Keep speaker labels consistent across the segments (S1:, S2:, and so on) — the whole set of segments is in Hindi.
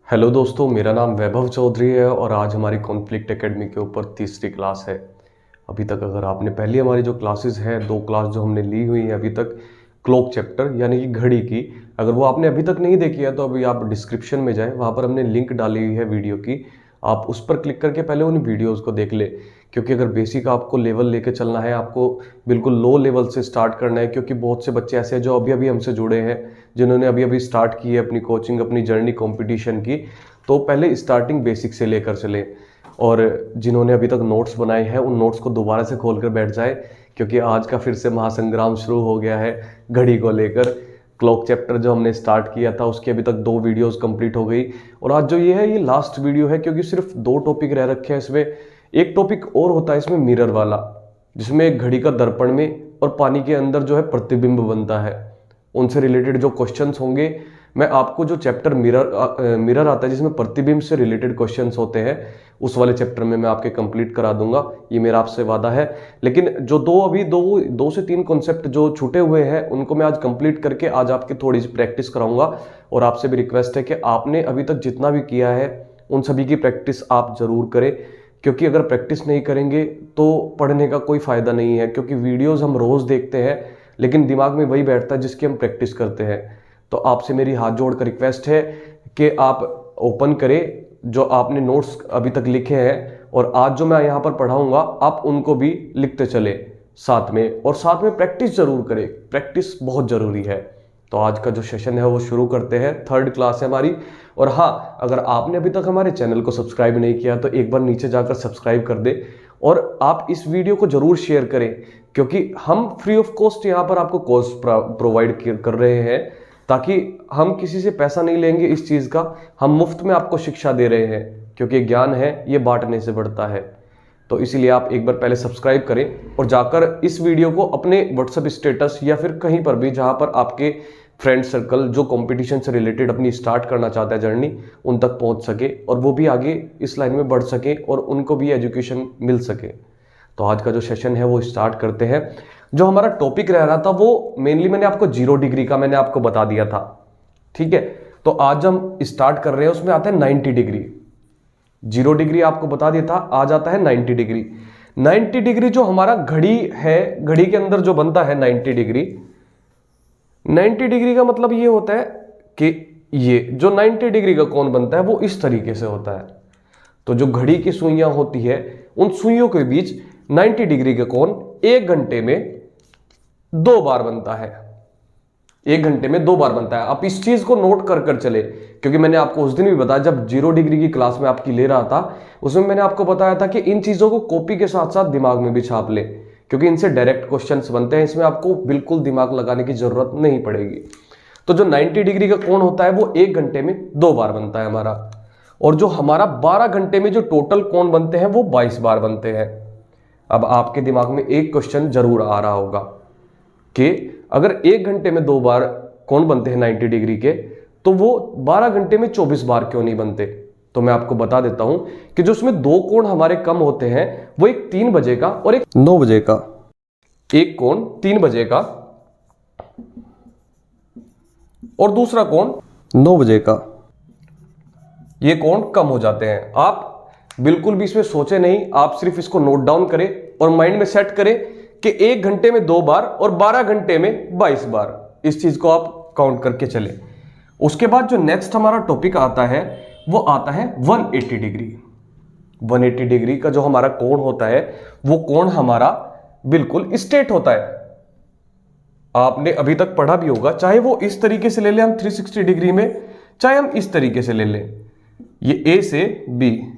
S1: हेलो दोस्तों, मेरा नाम वैभव चौधरी है और आज हमारी कॉन्फ्लिक्ट एकेडमी के ऊपर तीसरी क्लास है। अभी तक अगर आपने पहली हमारी जो क्लासेस हैं, दो क्लास जो हमने ली हुई हैं अभी तक, क्लॉक चैप्टर यानी कि घड़ी की, अगर वो आपने अभी तक नहीं देखी है तो अभी आप डिस्क्रिप्शन में जाएं, वहाँ पर हमने लिंक डाली हुई है वीडियो की। आप उस पर क्लिक करके पहले उन वीडियोज़ को देख ले, क्योंकि अगर बेसिक आपको लेवल लेके चलना है, आपको बिल्कुल लो लेवल से स्टार्ट करना है, क्योंकि बहुत से बच्चे ऐसे हैं जो अभी अभी हमसे जुड़े हैं, जिन्होंने अभी अभी स्टार्ट की है अपनी कोचिंग, अपनी जर्नी कंपटीशन की। तो पहले स्टार्टिंग बेसिक से लेकर चले, और जिन्होंने अभी तक नोट्स बनाए हैं उन नोट्स को दोबारा से खोल कर बैठ जाए, क्योंकि आज का फिर से महासंग्राम शुरू हो गया है घड़ी को लेकर। क्लॉक चैप्टर जो हमने स्टार्ट किया था उसकी अभी तक 2 वीडियोस कंप्लीट हो गई, और आज जो ये है ये लास्ट वीडियो है, क्योंकि सिर्फ 2 टॉपिक रह रखे हैं इसमें। एक टॉपिक और होता है इसमें मिरर वाला, जिसमें एक घड़ी का दर्पण में और पानी के अंदर जो है प्रतिबिंब बनता है, उनसे रिलेटेड जो क्वेश्चंस होंगे, मैं आपको जो चैप्टर मिरर आता है जिसमें प्रतिबिंब से रिलेटेड क्वेश्चंस होते हैं, उस वाले चैप्टर में मैं आपके कंप्लीट करा दूंगा, ये मेरा आपसे वादा है। लेकिन जो दो से तीन कॉन्सेप्ट जो छूटे हुए हैं उनको मैं आज कंप्लीट करके आज आपकी थोड़ी सी प्रैक्टिस कराऊंगा। और आपसे भी रिक्वेस्ट है कि आपने अभी तक जितना भी किया है उन सभी की प्रैक्टिस आप जरूर करें, क्योंकि अगर प्रैक्टिस नहीं करेंगे तो पढ़ने का कोई फायदा नहीं है। क्योंकि वीडियोज हम रोज देखते हैं लेकिन दिमाग में वही बैठता है जिसकी हम प्रैक्टिस करते हैं। तो आपसे मेरी हाथ जोड़कर रिक्वेस्ट है कि आप ओपन करें जो आपने नोट्स अभी तक लिखे हैं, और आज जो मैं यहाँ पर पढ़ाऊंगा आप उनको भी लिखते चले साथ में, और साथ में प्रैक्टिस जरूर करें, प्रैक्टिस बहुत जरूरी है। तो आज का जो सेशन है वो शुरू करते हैं, 3rd क्लास है हमारी। और हाँ, अगर आपने अभी तक हमारे चैनल को सब्सक्राइब नहीं किया तो एक बार नीचे जाकर सब्सक्राइब कर दे, और आप इस वीडियो को जरूर शेयर करें, क्योंकि हम फ्री ऑफ कॉस्ट यहाँ पर आपको कोर्स प्रोवाइड कर रहे हैं, ताकि हम किसी से पैसा नहीं लेंगे इस चीज़ का, हम मुफ्त में आपको शिक्षा दे रहे हैं, क्योंकि ज्ञान है ये बांटने से बढ़ता है। तो इसीलिए आप एक बार पहले सब्सक्राइब करें और जाकर इस वीडियो को अपने व्हाट्सएप स्टेटस या फिर कहीं पर भी जहां पर आपके फ्रेंड सर्कल जो कंपटीशन से रिलेटेड अपनी स्टार्ट करना चाहता है जर्नी, उन तक पहुंच सके और वो भी आगे इस लाइन में बढ़ सके और उनको भी एजुकेशन मिल सके। तो आज का जो सेशन है वो स्टार्ट करते हैं। जो हमारा टॉपिक रह रहा था वो मेनली मैंने आपको 0 डिग्री का मैंने आपको बता दिया था, ठीक है। तो आज हम स्टार्ट कर रहे हैं, उसमें आता है 90 डिग्री। 0 डिग्री आपको बता दिया था, आज आता है 90 डिग्री। 90 डिग्री जो हमारा घड़ी है, घड़ी के अंदर जो बनता है 90 डिग्री, 90 डिग्री का मतलब ये होता है कि ये जो 90 डिग्री का कोण बनता है वो इस तरीके से होता है। तो जो घड़ी की सुइयां होती है उन सुइयों के बीच 90 डिग्री का कोण 1 घंटे में 2 बार बनता है। 1 घंटे में 2 बार बनता है। आप इस चीज को नोट कर कर चले, क्योंकि मैंने आपको उस दिन भी बताया जब 0 डिग्री की क्लास में आपकी ले रहा था, उसमें मैंने आपको बताया था कि इन चीजों को कॉपी के साथ साथ दिमाग में भी छाप ले, क्योंकि इनसे डायरेक्ट क्वेश्चंस बनते हैं, इसमें आपको बिल्कुल दिमाग लगाने की जरूरत नहीं पड़ेगी। तो जो 90 डिग्री का कोण होता है वो 1 घंटे में 2 बार बनता है हमारा, और जो हमारा 12 घंटे में जो टोटल कोण बनते हैं वो 22 बार बनते हैं। अब आपके दिमाग में एक क्वेश्चन जरूर आ रहा होगा कि अगर 1 घंटे में 2 बार कोण बनते हैं 90 डिग्री के, तो वो 12 घंटे में 24 बार क्यों नहीं बनते? तो मैं आपको बता देता हूं कि जो उसमें 2 कोण हमारे कम होते हैं, वो एक 3 बजे का और एक 9 बजे का। एक कोण 3 बजे का और दूसरा कोण 9 बजे का, ये कोण कम हो जाते हैं। आप बिल्कुल भी इसमें सोचे नहीं, आप सिर्फ इसको नोट डाउन करें और माइंड में सेट करें कि 1 घंटे में 2 बार और 12 घंटे में 22 बार, इस चीज को आप काउंट करके चले। उसके बाद जो नेक्स्ट हमारा टॉपिक आता है वो आता है 180 डिग्री। 180 डिग्री का जो हमारा कोण होता है वो कोण हमारा बिल्कुल स्ट्रेट होता है। आपने अभी तक पढ़ा भी होगा, चाहे वो इस तरीके से ले लें हम 360 डिग्री में, चाहे हम इस तरीके से ले लें, ये ए से बी,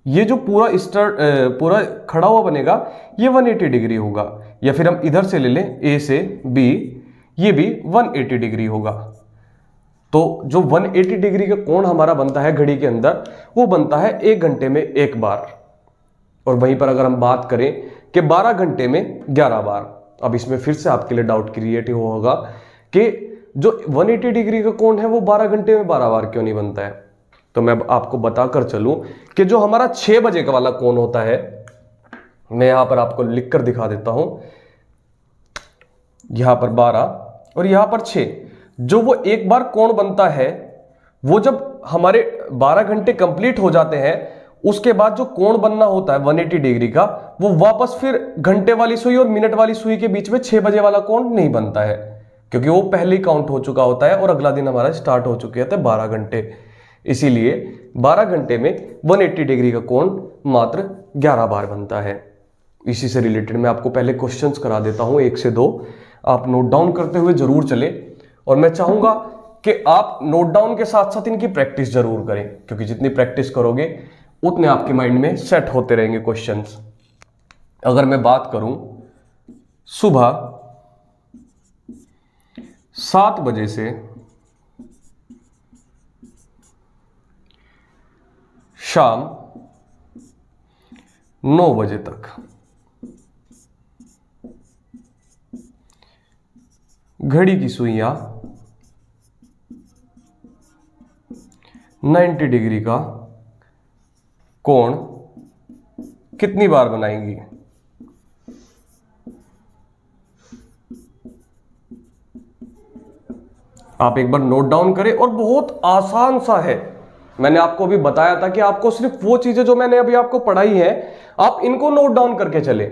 S1: ये जो पूरा खड़ा हुआ बनेगा ये 180 डिग्री होगा। या फिर हम इधर से ले लें ए से बी, ये भी 180 डिग्री होगा। तो जो 180 डिग्री का कोण हमारा बनता है घड़ी के अंदर, वो बनता है 1 घंटे में 1 बार। और वहीं पर अगर हम बात करें कि 12 घंटे में 11 बार, अब इसमें फिर से आपके लिए डाउट क्रिएट होगा कि जो 180 डिग्री का कोण है वो 12 घंटे में 12 बार क्यों नहीं बनता है। तो मैं अब आपको बताकर चलूं कि जो हमारा 6 बजे का वाला कोण होता है, मैं यहां पर आपको लिखकर दिखा देता हूं, यहां पर 12 और यहां पर 6, जो वो एक बार कोण बनता है वो जब हमारे 12 घंटे कंप्लीट हो जाते हैं उसके बाद जो कोण बनना होता है 180 डिग्री का, वो वापस फिर घंटे वाली सुई और मिनट वाली सुई के बीच में 6 बजे वाला कोण नहीं बनता है, क्योंकि वो पहले ही काउंट हो चुका होता है और अगला दिन हमारा स्टार्ट हो चुके होते हैं 12 घंटे। इसीलिए 12 घंटे में 180 डिग्री का कोण मात्र 11 बार बनता है। इसी से रिलेटेड मैं आपको पहले क्वेश्चंस करा देता हूं 1 से 2, आप नोट डाउन करते हुए जरूर चले, और मैं चाहूंगा कि आप नोट डाउन के साथ साथ इनकी प्रैक्टिस जरूर करें, क्योंकि जितनी प्रैक्टिस करोगे उतने आपके माइंड में सेट होते रहेंगे क्वेश्चंस। अगर मैं बात करूं सुबह 7 बजे से शाम 9 बजे तक घड़ी की सुइयां 90 डिग्री का कोण कितनी बार बनाएंगी? आप एक बार नोट डाउन करें, और बहुत आसान सा है। मैंने आपको अभी बताया था कि आपको सिर्फ वो चीजें जो मैंने अभी आपको पढ़ाई है आप इनको नोट डाउन करके चले,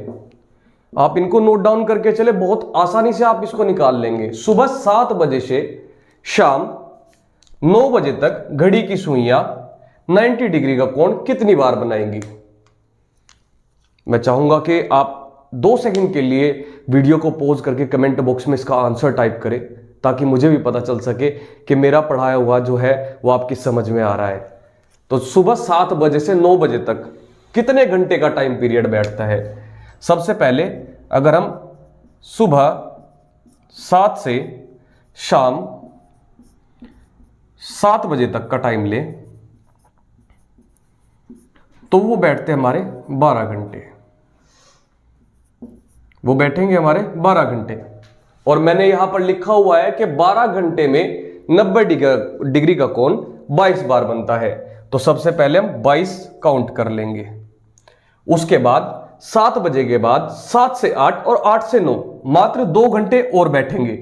S1: आप इनको नोट डाउन करके चले, बहुत आसानी से आप इसको निकाल लेंगे। सुबह 7 बजे से शाम 9 बजे तक घड़ी की सुइयां 90 डिग्री का कोण कितनी बार बनाएंगी? मैं चाहूंगा कि आप 2 सेकंड के लिए वीडियो को पॉज करके कमेंट बॉक्स में इसका आंसर टाइप करें, ताकि मुझे भी पता चल सके कि मेरा पढ़ाया हुआ जो है वो आपकी समझ में आ रहा है। तो सुबह 7 बजे से 9 बजे तक कितने घंटे का टाइम पीरियड बैठता है? सबसे पहले अगर हम सुबह 7 से शाम 7 बजे तक का टाइम लें तो वो बैठते हैं हमारे 12 घंटे, वो बैठेंगे हमारे 12 घंटे। और मैंने यहां पर लिखा हुआ है कि 12 घंटे में 90 डिग्री का कोण 22 बार बनता है। तो सबसे पहले हम 22 काउंट कर लेंगे। उसके बाद 7 बजे के बाद 7 से 8 और 8 से 9 मात्र 2 घंटे और बैठेंगे।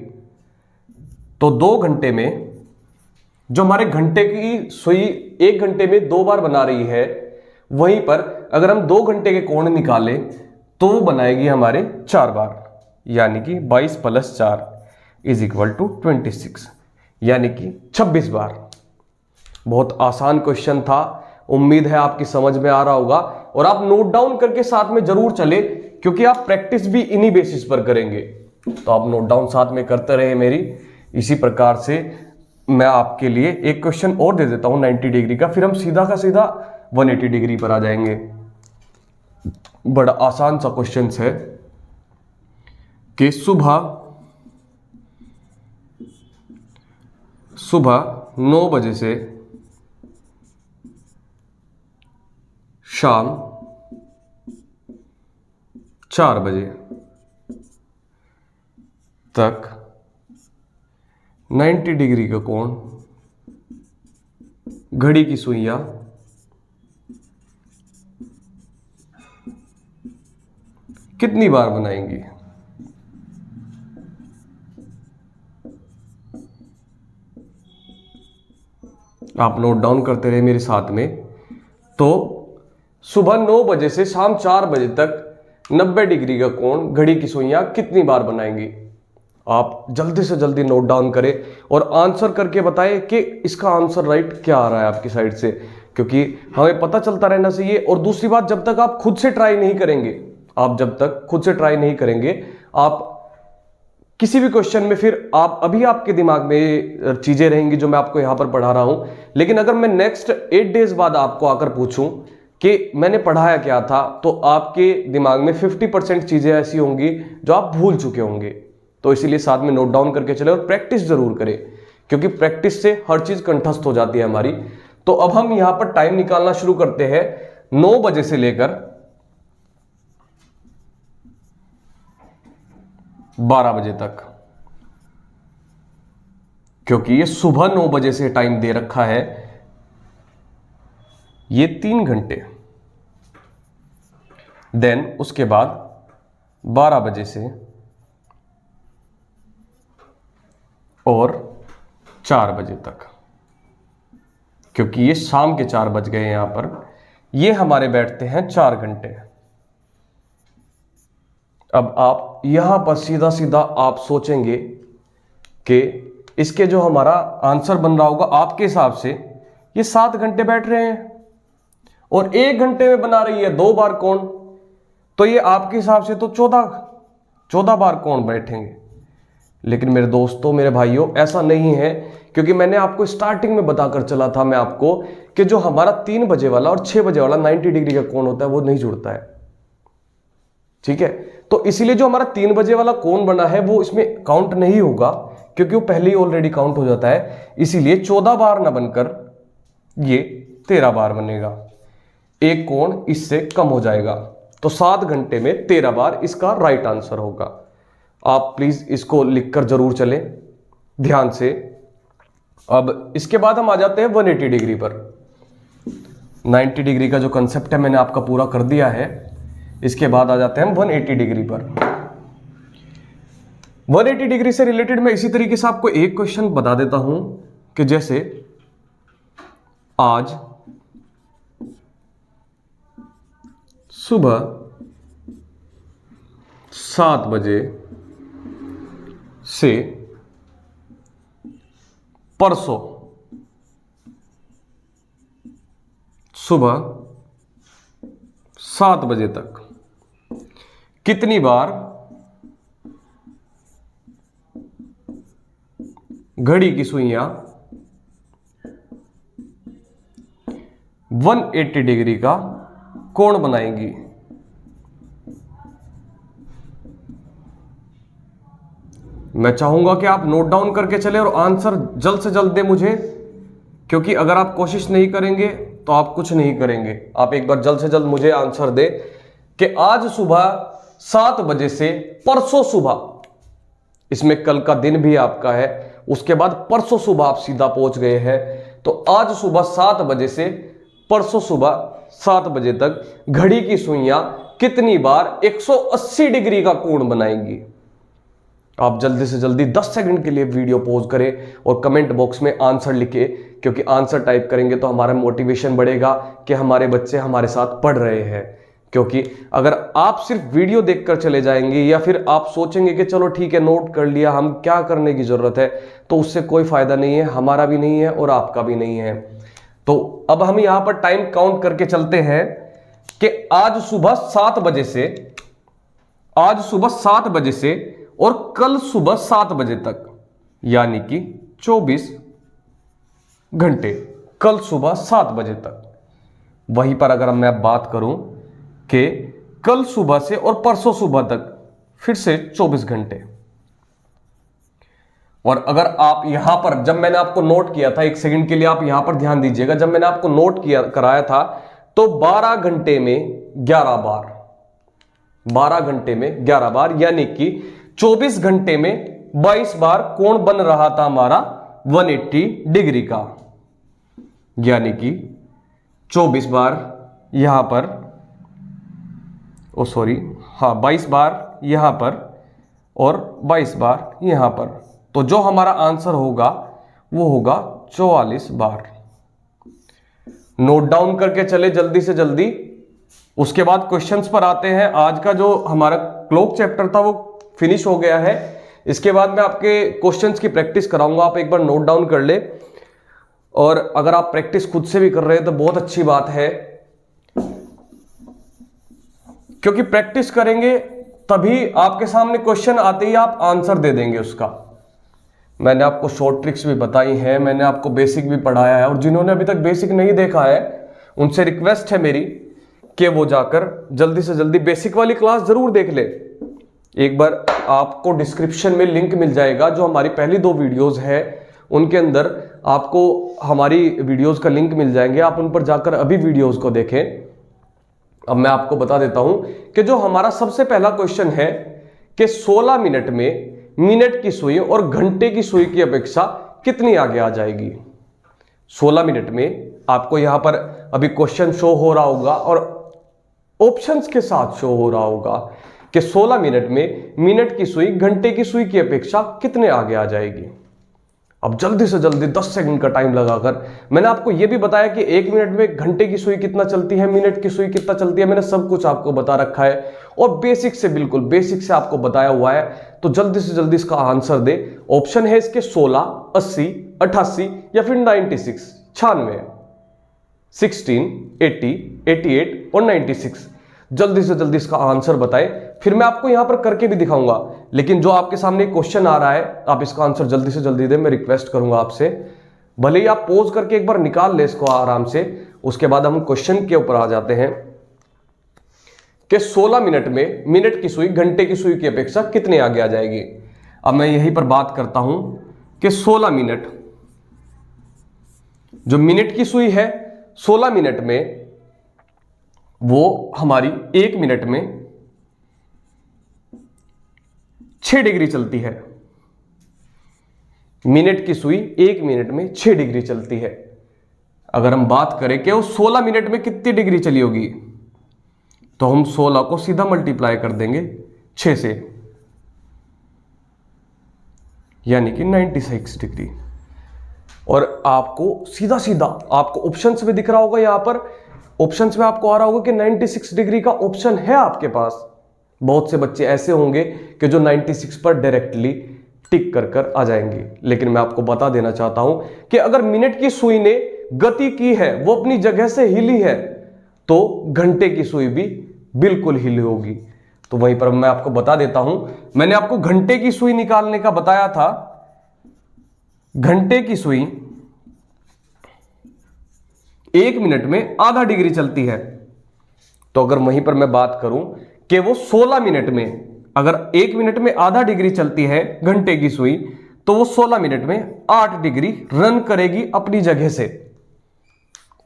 S1: तो 2 घंटे में जो हमारे घंटे की सुई 1 घंटे में 2 बार बना रही है, वहीं पर अगर हम 2 घंटे के कोण निकालें तो वो बनाएगी हमारे 4 बार, यानी कि 22 + 4 = 26, यानी कि 26 बार। बहुत आसान क्वेश्चन था, उम्मीद है आपकी समझ में आ रहा होगा। और आप नोट डाउन करके साथ में जरूर चले, क्योंकि आप प्रैक्टिस भी इन्हीं बेसिस पर करेंगे। तो आप नोट डाउन साथ में करते रहे मेरी। इसी प्रकार से मैं आपके लिए एक क्वेश्चन और दे देता हूं 90 डिग्री का, फिर हम सीधा का सीधा 180 डिग्री पर आ जाएंगे। बड़ा आसान सा क्वेश्चन है कि सुबह 9 बजे से शाम 4 बजे तक 90 डिग्री का कोण घड़ी की सुइयां कितनी बार बनाएंगी? आप नोट डाउन करते रहे मेरे साथ में। तो सुबह 9 बजे से शाम 4 बजे तक 90 डिग्री का कोण घड़ी की सुइयां कितनी बार बनाएंगी? आप जल्दी से जल्दी नोट डाउन करें और आंसर करके बताएं कि इसका आंसर राइट क्या आ रहा है आपकी साइड से, क्योंकि हमें पता चलता रहना चाहिए। और दूसरी बात, जब तक आप खुद से ट्राई नहीं करेंगे, आप किसी भी क्वेश्चन में, फिर आप अभी आपके दिमाग में चीजें रहेंगी जो मैं आपको यहां पर पढ़ा रहा हूं। लेकिन अगर मैं नेक्स्ट 8 डेज बाद आपको आकर पूछूं कि मैंने पढ़ाया क्या था, तो आपके दिमाग में 50% चीजें ऐसी होंगी जो आप भूल चुके होंगे। तो इसीलिए साथ में नोट डाउन करके चले और प्रैक्टिस जरूर करें, क्योंकि प्रैक्टिस से हर चीज कंठस्थ हो जाती है हमारी। तो अब हम यहां पर टाइम निकालना शुरू करते हैं 9 बजे से लेकर 12 बजे तक, क्योंकि ये सुबह 9 बजे से टाइम दे रखा है, ये 3 घंटे। देन उसके बाद 12 बजे से और 4 बजे तक क्योंकि ये शाम के 4 बज गए यहां पर, ये हमारे बैठते हैं 4 घंटे। अब आप यहां पर सीधा सीधा आप सोचेंगे कि इसके जो हमारा आंसर बन रहा होगा आपके हिसाब से, ये 7 घंटे बैठ रहे हैं और 1 घंटे में बना रही है 2 बार कौन, तो ये आपके हिसाब से तो 14 बार कौन बैठेंगे। लेकिन मेरे दोस्तों, मेरे भाइयों, ऐसा नहीं है, क्योंकि मैंने आपको स्टार्टिंग में बताकर चला था मैं आपको कि जो हमारा 3 बजे वाला और 6 बजे वाला 90 डिग्री का कोण होता है वो नहीं जुड़ता है। ठीक है, तो इसीलिए जो हमारा 3 बजे वाला कोण बना है वो इसमें काउंट नहीं होगा, क्योंकि वो पहले ही ऑलरेडी काउंट हो जाता है। इसीलिए 14 बार ना बनकर ये 13 बार बनेगा, एक कोण इससे कम हो जाएगा। तो 7 घंटे में 13 बार इसका राइट आंसर होगा। आप प्लीज इसको लिखकर जरूर चलें ध्यान से। अब इसके बाद हम आ जाते हैं 180 डिग्री पर। 90 डिग्री का जो कंसेप्ट है मैंने आपका पूरा कर दिया है। इसके बाद आ जाते हैं हम 180 डिग्री पर। 180 डिग्री से रिलेटेड मैं इसी तरीके से आपको एक क्वेश्चन बता देता हूं कि जैसे आज सुबह 7 बजे से परसों सुबह 7 बजे तक कितनी बार घड़ी की सुइयां 180 डिग्री का कोण बनाएंगी। मैं चाहूंगा कि आप नोट डाउन करके चले और आंसर जल्द से जल्द दें मुझे, क्योंकि अगर आप कोशिश नहीं करेंगे तो आप कुछ नहीं करेंगे। आप एक बार जल्द से जल्द मुझे आंसर दे कि आज सुबह 7 बजे से परसों सुबह, इसमें कल का दिन भी आपका है, उसके बाद परसों सुबह आप सीधा पहुंच गए हैं, तो आज सुबह 7 बजे से परसों सुबह 7 बजे तक घड़ी की सुइयां कितनी बार 180 डिग्री का कोण बनाएंगी। आप जल्दी से जल्दी 10 सेकंड के लिए वीडियो पॉज करें और कमेंट बॉक्स में आंसर लिखें, क्योंकि आंसर टाइप करेंगे तो हमारा मोटिवेशन बढ़ेगा कि हमारे बच्चे हमारे साथ पढ़ रहे हैं। क्योंकि अगर आप सिर्फ वीडियो देखकर चले जाएंगे या फिर आप सोचेंगे कि चलो ठीक है नोट कर लिया, हम क्या करने की जरूरत है, तो उससे कोई फायदा नहीं है, हमारा भी नहीं है और आपका भी नहीं है। तो अब हम यहां पर टाइम काउंट करके चलते हैं कि आज सुबह 7 बजे से और कल सुबह 7 बजे तक, यानी कि 24 घंटे, कल सुबह 7 बजे तक। वहीं पर अगर मैं बात करूं कि कल सुबह से और परसों सुबह तक फिर से 24 घंटे। और अगर आप यहां पर, जब मैंने आपको नोट किया था, एक सेकंड के लिए आप यहां पर ध्यान दीजिएगा, जब मैंने आपको नोट कराया था तो 12 घंटे में 11 बार, 12 घंटे में 11 बार, यानी कि 24 घंटे में 22 बार कोण बन रहा था हमारा 180 डिग्री का, यानी कि 24 बार यहां पर, 22 बार यहां पर और 22 बार यहां पर। तो जो हमारा आंसर होगा वो होगा 44 बार। नोट डाउन करके चले जल्दी से जल्दी। उसके बाद क्वेश्चंस पर आते हैं। आज का जो हमारा क्लॉक चैप्टर था वो फिनिश हो गया है। इसके बाद मैं आपके क्वेश्चंस की प्रैक्टिस कराऊंगा, आप एक बार नोट डाउन कर ले। और अगर आप प्रैक्टिस खुद से भी कर रहे हैं तो बहुत अच्छी बात है, क्योंकि प्रैक्टिस करेंगे तभी आपके सामने क्वेश्चन आते ही आप आंसर दे देंगे उसका। मैंने आपको शॉर्ट ट्रिक्स भी बताई हैं, मैंने आपको बेसिक भी पढ़ाया है, और जिन्होंने अभी तक बेसिक नहीं देखा है उनसे रिक्वेस्ट है मेरी कि वो जाकर जल्दी से जल्दी बेसिक वाली क्लास जरूर देख ले। एक बार आपको डिस्क्रिप्शन में लिंक मिल जाएगा, जो हमारी पहली 2 वीडियोस है उनके अंदर आपको हमारी वीडियोस का लिंक मिल जाएंगे, आप उन पर जाकर अभी वीडियोस को देखें। अब मैं आपको बता देता हूं कि जो हमारा सबसे पहला क्वेश्चन है कि 16 मिनट में मिनट की सुई और घंटे की सुई की अपेक्षा कितनी आगे आ जाएगी। 16 मिनट में आपको यहां पर अभी क्वेश्चन शो हो रहा होगा और ऑप्शंस के साथ शो हो रहा होगा कि 16 मिनट में मिनट की सुई घंटे की सुई की अपेक्षा कितने आगे आ जाएगी। अब जल्दी से जल्दी 10 सेकंड का टाइम लगाकर, मैंने आपको यह भी बताया कि 1 मिनट में घंटे की सुई कितना चलती है, मिनट की सुई कितना चलती है, मैंने सब कुछ आपको बता रखा है और बेसिक से, बिल्कुल बेसिक से आपको बताया हुआ है। तो जल्दी से जल्दी इसका आंसर दे। ऑप्शन है इसके 16, 80, 88 या फिर 96, 96, 16, 80, 88 और 96। जल्दी से जल्दी इसका आंसर बताएं, फिर मैं आपको यहां पर करके भी दिखाऊंगा। लेकिन जो आपके सामने क्वेश्चन आ रहा है, आप इसका आंसर जल्दी से जल्दी दें, मैं रिक्वेस्ट करूंगा आपसे। भले ही आप पॉज करके एक बार निकाल ले इसको आराम से, उसके बाद हम क्वेश्चन के ऊपर आ जाते हैं कि 16 मिनट में मिनट की सुई घंटे की सुई की अपेक्षा कितने आगे आ जाएगी। अब मैं यहीं पर बात करता हूं कि 16 मिनट, जो मिनट की सुई है 16 मिनट में, वो हमारी 1 मिनट में 6 डिग्री चलती है। मिनट की सुई 1 मिनट में 6 डिग्री चलती है। अगर हम बात करें कि वो 16 मिनट में कितनी डिग्री चली होगी, तो हम 16 को सीधा मल्टीप्लाई कर देंगे 6 से, यानी कि 96 डिग्री। और आपको सीधा सीधा आपको ऑप्शंस में दिख रहा होगा, यहां पर ऑप्शंस में आपको आ रहा होगा कि 96 डिग्री का ऑप्शन है आपके पास। बहुत से बच्चे ऐसे होंगे कि जो 96 पर डायरेक्टली टिक कर कर आ जाएंगे। लेकिन मैं आपको बता देना चाहता हूं कि अगर मिनट की सुई ने गति की है, वो अपनी जगह से हिली है, तो घंटे की सुई भी बिल्कुल हिली होगी। तो वहीं पर मैं आपको बता देता हूं, मैंने आपको घंटे की सुई निकालने का बताया था। घंटे की सुई 1 मिनट में आधा डिग्री चलती है। तो अगर वहीं पर मैं बात करूं कि वो 16 मिनट में, अगर 1 मिनट में आधा डिग्री चलती है घंटे की सुई, तो वो 16 मिनट में 8 डिग्री रन करेगी अपनी जगह से।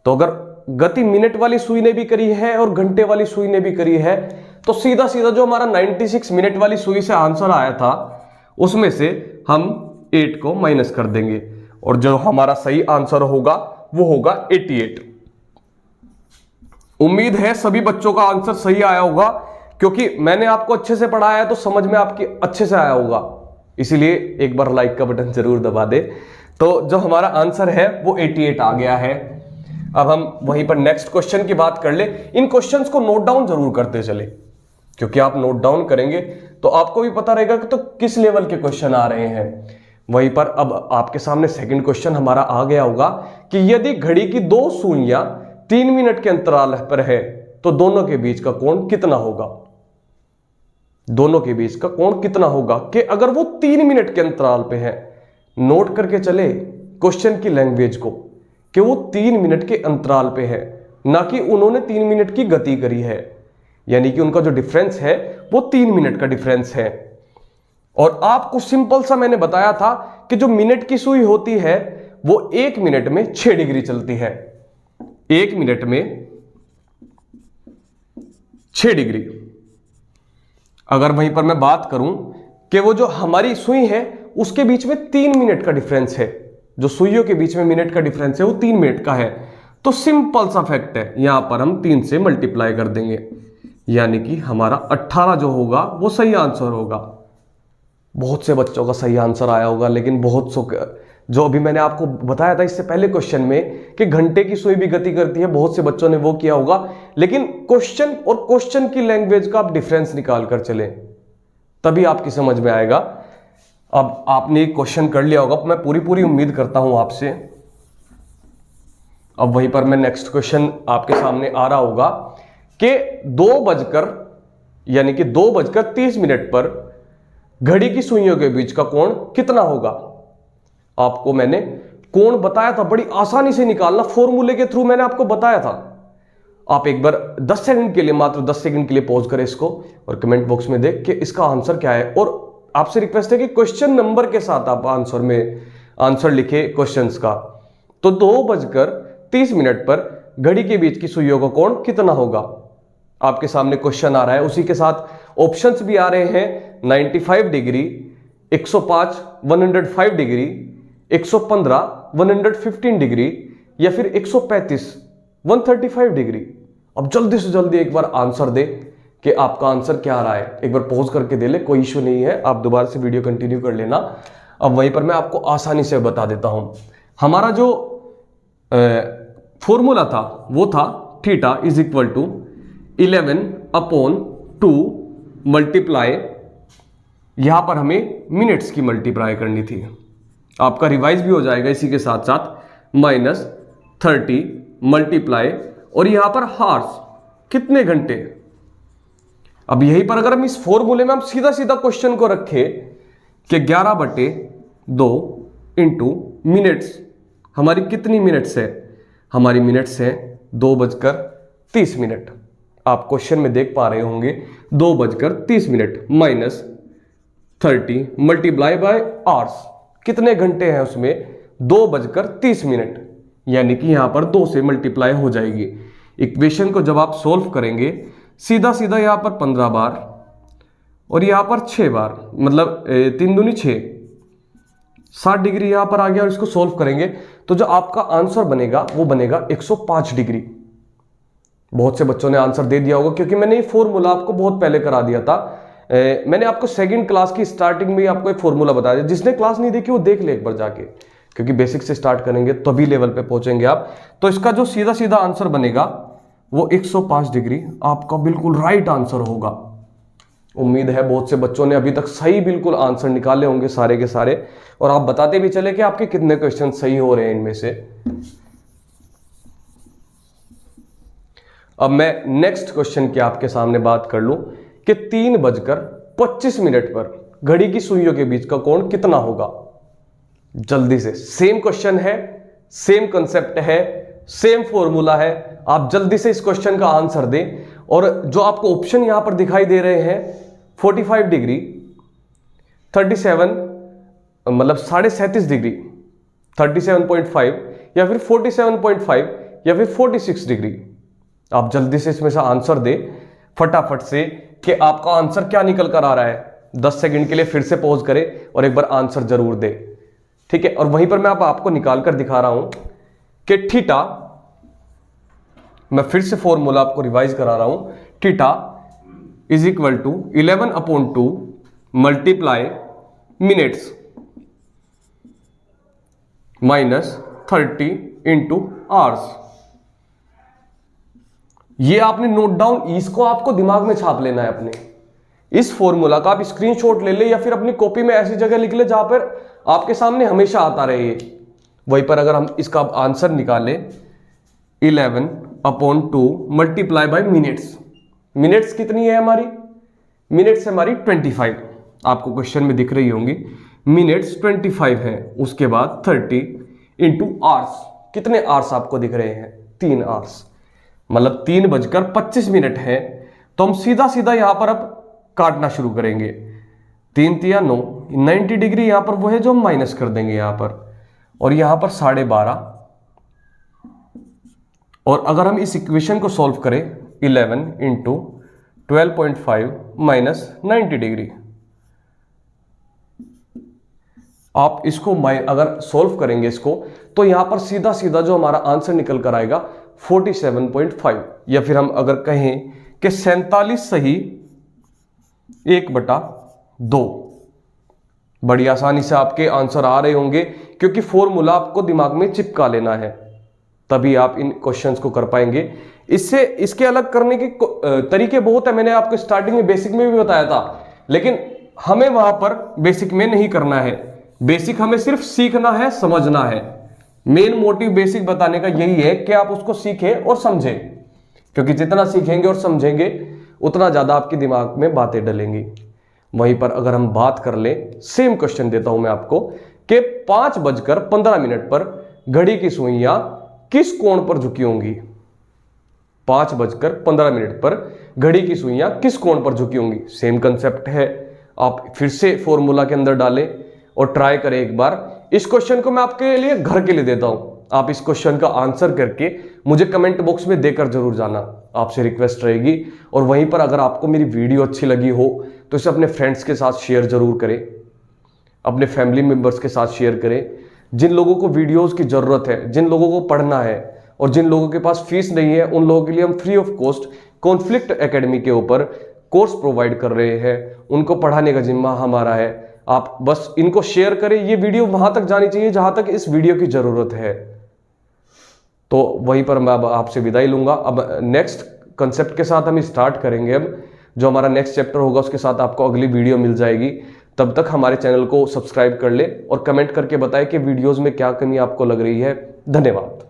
S1: तो अगर गति मिनट वाली सुई ने भी करी है और घंटे वाली सुई ने भी करी है, तो सीधा सीधा जो हमारा 96 मिनट वाली सुई से आंसर आया था, उसमें से हम 8 को माइनस कर देंगे और जो हमारा सही आंसर होगा वो होगा 88। उम्मीद है सभी बच्चों का आंसर सही आया होगा, क्योंकि मैंने आपको अच्छे से पढ़ाया है तो समझ में आपकी अच्छे से आया होगा। इसीलिए एक बार लाइक का बटन जरूर दबा दे। तो जो हमारा आंसर है वो 88 आ गया है। अब हम वहीं पर नेक्स्ट क्वेश्चन की बात कर ले। इन क्वेश्चंस को नोट डाउन जरूर करते चले, क्योंकि आप नोट डाउन करेंगे तो आपको भी पता रहेगा कि तो किस लेवल के क्वेश्चन आ रहे हैं। वहीं पर अब आपके सामने सेकंड क्वेश्चन हमारा आ गया होगा कि यदि घड़ी की 2 सुइयां 3 मिनट के अंतराल पर है, तो दोनों के बीच का कोण कितना होगा। दोनों के बीच का कोण कितना होगा कि अगर वो 3 मिनट के अंतराल पे है। नोट करके चले क्वेश्चन की लैंग्वेज को, कि वो 3 मिनट के अंतराल पे है, ना कि उन्होंने 3 मिनट की गति करी है। यानी कि उनका जो डिफरेंस है वो 3 मिनट का डिफरेंस है। और आपको सिंपल सा मैंने बताया था कि जो मिनट की सुई होती है वो 1 मिनट में 6 डिग्री चलती है। 1 मिनट में 6 डिग्री। अगर वहीं पर मैं बात करूं कि वो जो हमारी सुई है उसके बीच में 3 मिनट का डिफरेंस है, जो सुइयों के बीच में मिनट का डिफरेंस है वो 3 मिनट का है, तो सिंपल सा फैक्ट है, यहां पर हम 3 से मल्टीप्लाई कर देंगे, यानी कि हमारा 18 जो होगा वो सही आंसर होगा। बहुत से बच्चों का सही आंसर आया होगा, लेकिन बहुत सो जो अभी मैंने आपको बताया था इससे पहले क्वेश्चन में कि घंटे की सुई भी गति करती है, बहुत से बच्चों ने वो किया होगा। लेकिन क्वेश्चन और क्वेश्चन की लैंग्वेज का आप डिफरेंस निकाल कर चलें, तभी आपकी समझ में आएगा। अब आपने क्वेश्चन कर लिया होगा, मैं पूरी उम्मीद करता हूं आपसे। अब वहीं पर मैं नेक्स्ट क्वेश्चन आपके सामने आ रहा होगा कि 2:30 पर घड़ी की सुइयों के बीच का कोण कितना होगा। आपको मैंने कोण बताया था, बड़ी आसानी से निकालना, फॉर्मूले के थ्रू मैंने आपको बताया था। आप एक बार 10 सेकंड के लिए, मात्र 10 सेकंड के लिए पॉज करें इसको और कमेंट बॉक्स में देख कि इसका आंसर क्या है। और आपसे रिक्वेस्ट है कि क्वेश्चन नंबर के साथ आप आंसर लिखे क्वेश्चंस का। तो 2:30 पर घड़ी के बीच की सुइयों का कोण कितना होगा। आपके सामने क्वेश्चन आ रहा है, उसी के साथ ऑप्शंस भी आ रहे हैं। 95 डिग्री, 105 105 डिग्री, 115 115 डिग्री या फिर 135 135 डिग्री। अब जल्दी से जल्दी एक बार आंसर दे कि आपका आंसर क्या आ रहा है। एक बार पॉज करके दे ले, कोई इश्यू नहीं है, आप दोबारा से वीडियो कंटिन्यू कर लेना। अब वहीं पर मैं आपको आसानी से बता देता हूं। हमारा जो फॉर्मूला था वो था theta is equal to 11/2 multiply, यहां पर हमें मिनट्स की मल्टीप्लाई करनी थी, आपका रिवाइज भी हो जाएगा इसी के साथ साथ, -30 मल्टीप्लाई और यहां पर हार्स, कितने घंटे। अब यहीं पर अगर हम इस फॉर्मूले में हम सीधा सीधा क्वेश्चन को रखें कि 11/2 इंटू मिनट्स, हमारी कितनी मिनट्स है, हमारी मिनट्स है 2:30। आप क्वेश्चन में देख पा रहे होंगे 2:30 -30 मल्टीप्लाई बाय आवर्स, कितने घंटे हैं उसमें 2:30, यानी कि यहां पर 2 से मल्टीप्लाई हो जाएगी। इक्वेशन को जब आप सोल्व करेंगे सीधा सीधा यहां पर 15 बार और यहां पर 6 बार, मतलब 3 दूनी 6, 60 डिग्री यहां पर आ गया और इसको सोल्व करेंगे तो जो आपका आंसर बनेगा वो बनेगा 105 डिग्री। बहुत से बच्चों ने आंसर दे दिया होगा क्योंकि मैंने ये फॉर्मूला आपको बहुत पहले करा दिया था। मैंने आपको सेकंड क्लास की स्टार्टिंग में आपको एक फॉर्मूला बताया, जिसने क्लास नहीं देखी वो देख ले एक बार जाके, क्योंकि बेसिक से स्टार्ट करेंगे तभी लेवल पे पहुंचेंगे आप। तो इसका जो सीधा सीधा आंसर बनेगा वो 105 डिग्री आपका बिल्कुल राइट आंसर होगा। उम्मीद है बहुत से बच्चों ने अभी तक सही बिल्कुल आंसर निकाले होंगे सारे के सारे, और आप बताते भी चले कि आपके कितने क्वेश्चन सही हो रहे हैं इनमें से। अब मैं नेक्स्ट क्वेश्चन की आपके सामने बात कर लूं कि 3:25 पर घड़ी की सुइयों के बीच का कोण कितना होगा। जल्दी से, सेम क्वेश्चन है, सेम कंसेप्ट है, सेम फॉर्मूला है, आप जल्दी से इस क्वेश्चन का आंसर दें। और जो आपको ऑप्शन यहां पर दिखाई दे रहे हैं 45 डिग्री, 37 मतलब 37.5 डिग्री, 37.5 या फिर 47.5 या फिर 46 डिग्री, आप जल्दी से इसमें से आंसर दे फटाफट से कि आपका आंसर क्या निकल कर आ रहा है। 10 सेकंड के लिए फिर से पॉज करें और एक बार आंसर जरूर दे, ठीक है। और वहीं पर मैं आपको निकाल कर दिखा रहा हूं कि थीटा, मैं फिर से फॉर्मूला आपको रिवाइज करा रहा हूं, theta is equal to 11/2 multiply minutes -30 into hours. ये आपने नोट डाउन, इसको आपको दिमाग में छाप लेना है अपने। इस फॉर्मूला का आप स्क्रीनशॉट ले ले या फिर अपनी कॉपी में ऐसी जगह लिख ले जहां पर आपके सामने हमेशा आता रहे। वहीं पर अगर हम इसका आंसर निकालें 11/2 मल्टीप्लाई बाय मिनट्स, मिनट्स कितनी है हमारी, मिनट्स हमारी 25, आपको क्वेश्चन में दिख रही होंगी, मिनट्स 25 है। उसके बाद 30 इंटू आवर्स, कितने आवर्स आपको दिख रहे हैं, 3 आवर्स, मतलब 3:25 है। तो हम सीधा सीधा यहां पर अब काटना शुरू करेंगे। 3 तिया 9, 90 डिग्री यहां पर वो है जो हम माइनस कर देंगे यहां पर, और यहां पर 12.5। और अगर हम इस इक्वेशन को सॉल्व करें 11 इंटू 12.5 -90 डिग्री, आप इसको अगर सॉल्व करेंगे इसको तो यहां पर सीधा सीधा जो हमारा आंसर निकल कर आएगा 47.5, या फिर हम अगर कहें कि 47 सही 1/2। बड़ी आसानी से आपके आंसर आ रहे होंगे क्योंकि फॉर्मूला आपको दिमाग में चिपका लेना है, तभी आप इन क्वेश्चंस को कर पाएंगे। इसके अलग करने के तरीके बहुत है, मैंने आपको स्टार्टिंग में बेसिक में भी बताया था, लेकिन हमें वहां पर बेसिक में नहीं करना है। बेसिक हमें सिर्फ सीखना है, समझना है। मेन मोटिव बेसिक बताने का यही है कि आप उसको सीखें और समझें, क्योंकि जितना सीखेंगे और समझेंगे उतना ज्यादा आपके दिमाग में बातें डलेंगी। वहीं पर अगर हम बात कर लें, सेम क्वेश्चन देता हूं मैं आपको कि 5:15 पर घड़ी की सुइयां किस कोण पर झुकी होंगी। 5:15 पर घड़ी की सुइयां किस कोण पर झुकी होंगी। सेम कंसेप्ट है, आप फिर से फॉर्मूला के अंदर डालें और ट्राई करें एक बार। इस क्वेश्चन को मैं आपके लिए घर के लिए देता हूं, आप इस क्वेश्चन का आंसर करके मुझे कमेंट बॉक्स में देकर जरूर जाना, आपसे रिक्वेस्ट रहेगी। और वहीं पर अगर आपको मेरी वीडियो अच्छी लगी हो तो इसे अपने फ्रेंड्स के साथ शेयर जरूर करें, अपने फैमिली मेंबर्स के साथ शेयर करें। जिन लोगों को वीडियोस की जरूरत है, जिन लोगों को पढ़ना है और जिन लोगों के पास फीस नहीं है, उन लोगों के लिए हम free of cost conflict academy के ऊपर कोर्स प्रोवाइड कर रहे हैं। उनको पढ़ाने का जिम्मा हमारा है। आप बस इनको शेयर करें, ये वीडियो वहां तक जानी चाहिए जहां तक इस वीडियो की जरूरत है। तो वहीं पर मैं अब आपसे विदाई लूंगा। अब नेक्स्ट कंसेप्ट के साथ हम स्टार्ट करेंगे। अब जो हमारा नेक्स्ट चैप्टर होगा उसके साथ आपको अगली वीडियो मिल जाएगी। तब तक हमारे चैनल को सब्सक्राइब कर ले और कमेंट करके बताएं कि वीडियोस में क्या कमी आपको लग रही है। धन्यवाद।